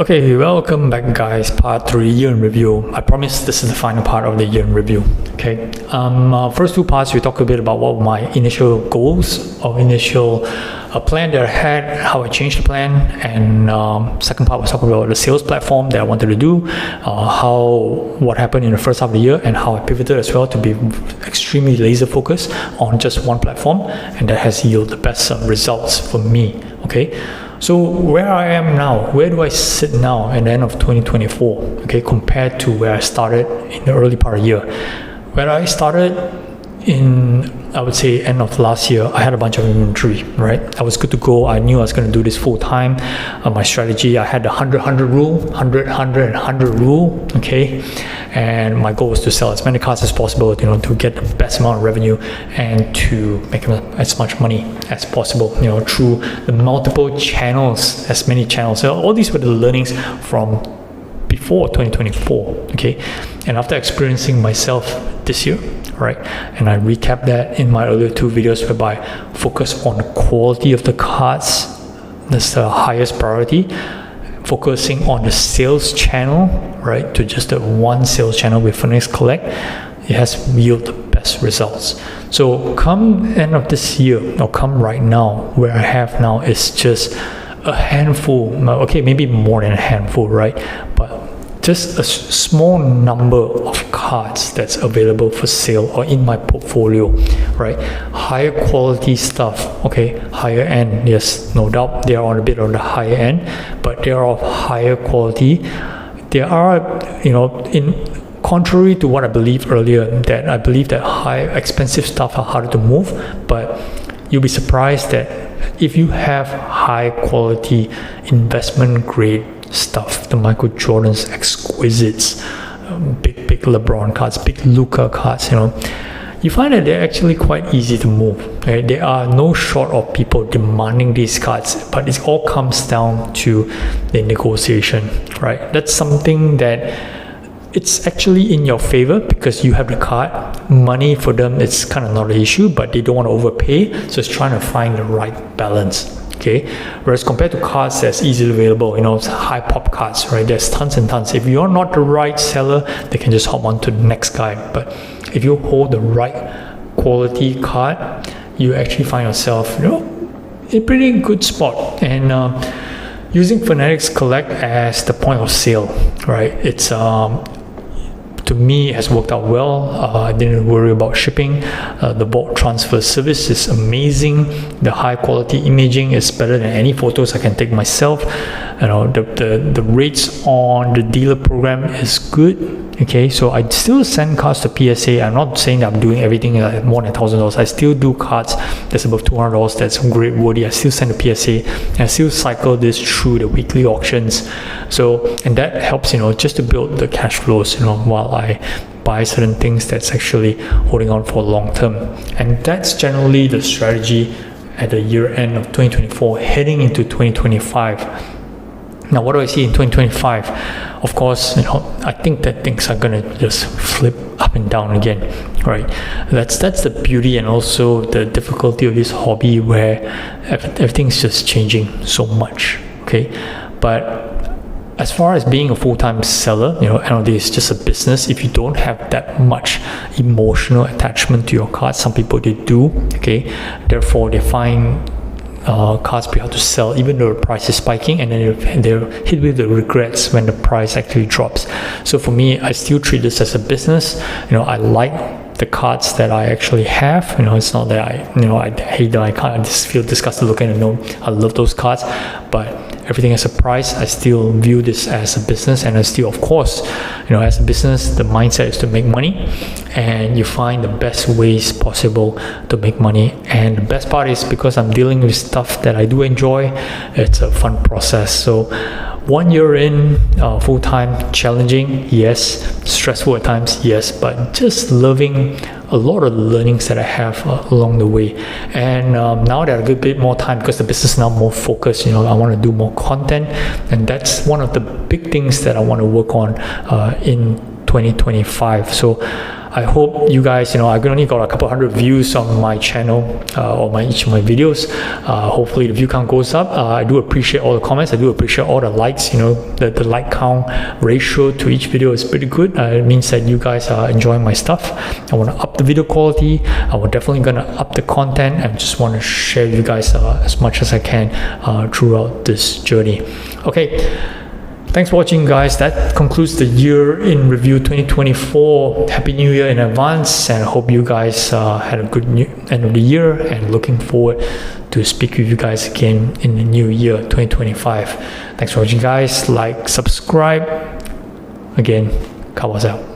Okay, welcome back guys, part 3 year in review. I promise this is the final part of the year in review. Okay, first two parts we talk a bit about what my initial goals or initial plan that I had, how I changed the plan, and second part was talking about the sales platform that I wanted to do, what happened in the first half of the year, and how I pivoted as well to be extremely laser focused on just one platform, and that has yielded the best results for me. Okay. So where I am now, where do I sit now at the end of 2024, okay, compared to where I started in the early part of the year? Where I started in, I would say, end of last year, I had a bunch of inventory, right? I was good to go. I knew I was going to do this full time. My strategy, I had the 100-100 rule, 100-100-100 rule, okay? And my goal was to sell as many cars as possible, to get the best amount of revenue and to make as much money as possible, through the multiple channels, as many channels. So all these were the learnings from before 2024, okay? And after experiencing myself this year, right, and I recapped that in my earlier two videos whereby I focus on the quality of the cards, that's the highest priority, focusing on the sales channel, right, to just the one sales channel with Phoenix Collect, it has yielded the best results. So come end of this year, or come right now, where I have now is just a handful, okay, maybe more than a handful, right, but just a small number of cards that's available for sale or in my portfolio, right? Higher quality stuff, okay, higher end, yes, no doubt they are a bit on the higher end, but they are of higher quality. There are, in contrary to what I believed earlier, that I believe that high expensive stuff are harder to move, but you'll be surprised that if you have high quality investment grade stuff, the Michael Jordan's exquisites, big LeBron cards, big Luka cards, you find that they're actually quite easy to move, right? There are no short of people demanding these cards, but it all comes down to the negotiation, right? That's something that it's actually in your favor because you have the card. Money for them, it's kind of not an issue, but they don't want to overpay, so it's trying to find the right balance. Okay, whereas compared to cards that's easily available, it's high pop cards, right? There's tons and tons. If you're not the right seller, they can just hop on to the next guy. But if you hold the right quality card, you actually find yourself, in a pretty good spot. And using Fanatics Collect as the point of sale, right? It's to me, it has worked out well. I didn't worry about shipping. The bulk transfer service is amazing. The high quality imaging is better than any photos I can take myself. The rates on the dealer program is good. Okay, so I still send cards to PSA. I'm not saying that I'm doing everything at more than $1,000. I still do cards that's above $200. That's great worthy. I still send to PSA. And I still cycle this through the weekly auctions. So, and that helps, just to build the cash flows, while I buy certain things that's actually holding on for long term. And that's generally the strategy at the year end of 2024, heading into 2025. Now, what do I see in 2025? Of course, I think that things are gonna just flip up and down again, right? That's the beauty and also the difficulty of this hobby, where everything's just changing so much. Okay, but as far as being a full-time seller, end of the day, it's just a business. If you don't have that much emotional attachment to your cards, some people they do. Okay, therefore they find cards be hard to sell even though the price is spiking, and then they're hit with the regrets when the price actually drops. So for me, I still treat this as a business. I like the cards that I actually have. It's not that I hate them. I just feel disgusted looking at them. I love those cards, but everything has a price. I still view this as a business, and I still, of course, as a business, the mindset is to make money, and you find the best ways possible to make money. And the best part is, because I'm dealing with stuff that I do enjoy, it's a fun process. So 1 year in, full-time, challenging, yes, stressful at times, yes, but just loving a lot of the learnings that I have along the way. And now that I get a bit more time, because the business is now more focused, I want to do more content, and that's one of the big things that I want to work on in 2025. So I hope you guys, I only got a couple hundred views on my channel or each of my videos. Hopefully the view count goes up. I do appreciate all the comments. I do appreciate all the likes. The like count ratio to each video is pretty good. It means that you guys are enjoying my stuff. I want to up the video quality. I'm definitely going to up the content, and just want to share with you guys as much as I can throughout this journey. Okay. Thanks for watching, guys. That concludes the year in review 2024. Happy New Year in advance, and I hope you guys had a good end of the year, and looking forward to speak with you guys again in the new year 2025. Thanks for watching, guys. Like, subscribe. Again, Kawas out.